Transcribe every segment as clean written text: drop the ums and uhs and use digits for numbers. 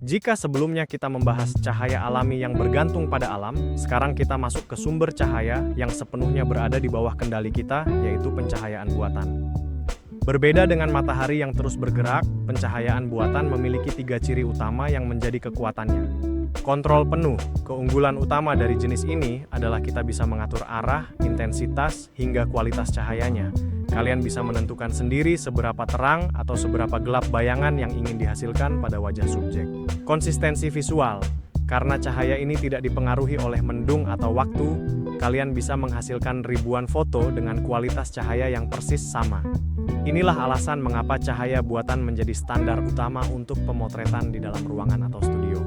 Jika sebelumnya kita membahas cahaya alami yang bergantung pada alam, sekarang kita masuk ke sumber cahaya yang sepenuhnya berada di bawah kendali kita, yaitu pencahayaan buatan. Berbeda dengan matahari yang terus bergerak, pencahayaan buatan memiliki 3 ciri utama yang menjadi kekuatannya. Kontrol penuh. Keunggulan utama dari jenis ini adalah kita bisa mengatur arah, intensitas, hingga kualitas cahayanya. Kalian bisa menentukan sendiri seberapa terang atau seberapa gelap bayangan yang ingin dihasilkan pada wajah subjek. Konsistensi visual. Karena cahaya ini tidak dipengaruhi oleh mendung atau waktu, kalian bisa menghasilkan ribuan foto dengan kualitas cahaya yang persis sama. Inilah alasan mengapa cahaya buatan menjadi standar utama untuk pemotretan di dalam ruangan atau studio.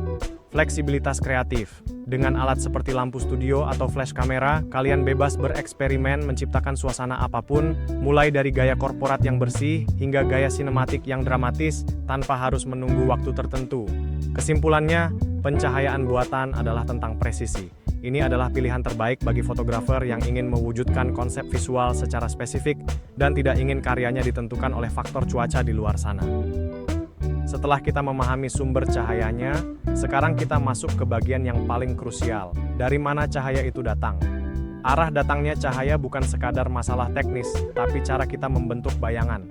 Fleksibilitas kreatif. Dengan alat seperti lampu studio atau flash kamera, kalian bebas bereksperimen menciptakan suasana apapun, mulai dari gaya korporat yang bersih hingga gaya sinematik yang dramatis tanpa harus menunggu waktu tertentu. Kesimpulannya, pencahayaan buatan adalah tentang presisi. Ini adalah pilihan terbaik bagi fotografer yang ingin mewujudkan konsep visual secara spesifik dan tidak ingin karyanya ditentukan oleh faktor cuaca di luar sana. Setelah kita memahami sumber cahayanya, sekarang kita masuk ke bagian yang paling krusial. Dari mana cahaya itu datang? Arah datangnya cahaya bukan sekadar masalah teknis, tapi cara kita membentuk bayangan.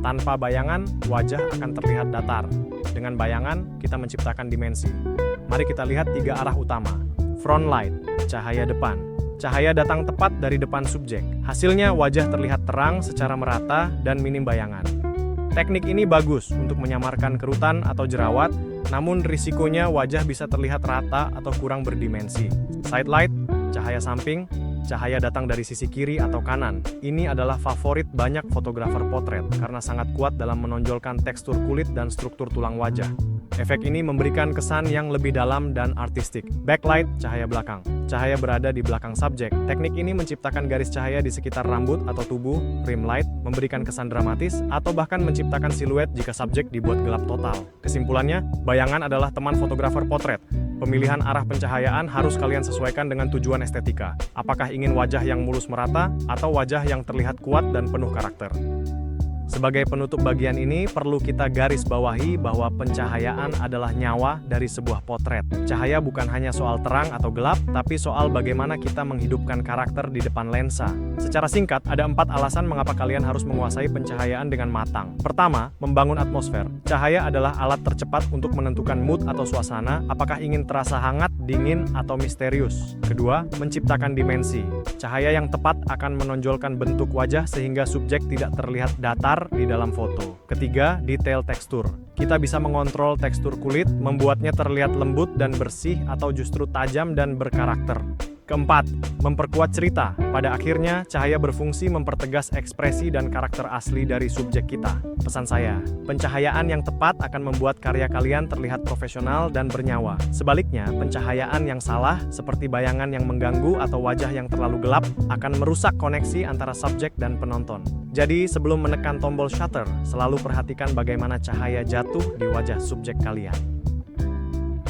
Tanpa bayangan, wajah akan terlihat datar. Dengan bayangan, kita menciptakan dimensi. Mari kita lihat 3 arah utama. Front light, cahaya depan. Cahaya datang tepat dari depan subjek. Hasilnya, wajah terlihat terang secara merata dan minim bayangan. Teknik ini bagus untuk menyamarkan kerutan atau jerawat, namun risikonya wajah bisa terlihat rata atau kurang berdimensi. Side light, cahaya samping, cahaya datang dari sisi kiri atau kanan. Ini adalah favorit banyak fotografer potret karena sangat kuat dalam menonjolkan tekstur kulit dan struktur tulang wajah. Efek ini memberikan kesan yang lebih dalam dan artistik. Backlight, cahaya belakang. Cahaya berada di belakang subjek. Teknik ini menciptakan garis cahaya di sekitar rambut atau tubuh. Rim light, memberikan kesan dramatis, atau bahkan menciptakan siluet jika subjek dibuat gelap total. Kesimpulannya, bayangan adalah teman fotografer potret. Pemilihan arah pencahayaan harus kalian sesuaikan dengan tujuan estetika. Apakah ingin wajah yang mulus merata, atau wajah yang terlihat kuat dan penuh karakter? Sebagai penutup bagian ini, perlu kita garis bawahi bahwa pencahayaan adalah nyawa dari sebuah potret. Cahaya bukan hanya soal terang atau gelap, tapi soal bagaimana kita menghidupkan karakter di depan lensa. Secara singkat, ada 4 alasan mengapa kalian harus menguasai pencahayaan dengan matang. Pertama, membangun atmosfer. Cahaya adalah alat tercepat untuk menentukan mood atau suasana, apakah ingin terasa hangat, dingin, atau misterius. Kedua, menciptakan dimensi. Cahaya yang tepat akan menonjolkan bentuk wajah sehingga subjek tidak terlihat datar di dalam foto. Ketiga, detail tekstur. Kita bisa mengontrol tekstur kulit, membuatnya terlihat lembut dan bersih atau justru tajam dan berkarakter. Keempat, memperkuat cerita. Pada akhirnya, cahaya berfungsi mempertegas ekspresi dan karakter asli dari subjek kita. Pesan saya, pencahayaan yang tepat akan membuat karya kalian terlihat profesional dan bernyawa. Sebaliknya, pencahayaan yang salah, seperti bayangan yang mengganggu atau wajah yang terlalu gelap, akan merusak koneksi antara subjek dan penonton. Jadi, sebelum menekan tombol shutter, selalu perhatikan bagaimana cahaya jatuh di wajah subjek kalian.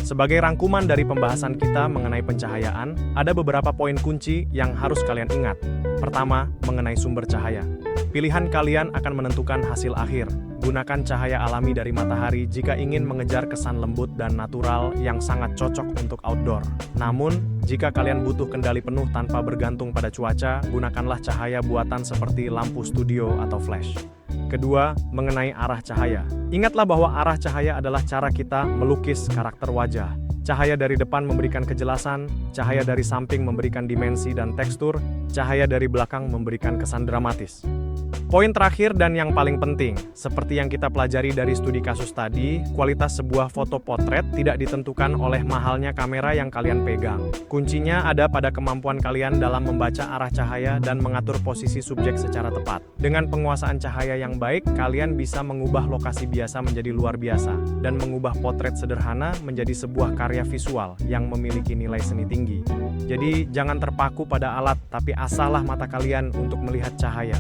Sebagai rangkuman dari pembahasan kita mengenai pencahayaan, ada beberapa poin kunci yang harus kalian ingat. Pertama, mengenai sumber cahaya. Pilihan kalian akan menentukan hasil akhir. Gunakan cahaya alami dari matahari jika ingin mengejar kesan lembut dan natural yang sangat cocok untuk outdoor. Namun, jika kalian butuh kendali penuh tanpa bergantung pada cuaca, gunakanlah cahaya buatan seperti lampu studio atau flash. Kedua, mengenai arah cahaya. Ingatlah bahwa arah cahaya adalah cara kita melukis karakter wajah. Cahaya dari depan memberikan kejelasan, cahaya dari samping memberikan dimensi dan tekstur, cahaya dari belakang memberikan kesan dramatis. Poin terakhir dan yang paling penting, seperti yang kita pelajari dari studi kasus tadi, kualitas sebuah foto potret tidak ditentukan oleh mahalnya kamera yang kalian pegang. Kuncinya ada pada kemampuan kalian dalam membaca arah cahaya dan mengatur posisi subjek secara tepat. Dengan penguasaan cahaya yang baik, kalian bisa mengubah lokasi biasa menjadi luar biasa, dan mengubah potret sederhana menjadi sebuah karya visual yang memiliki nilai seni tinggi. Jadi, jangan terpaku pada alat, tapi asahlah mata kalian untuk melihat cahaya.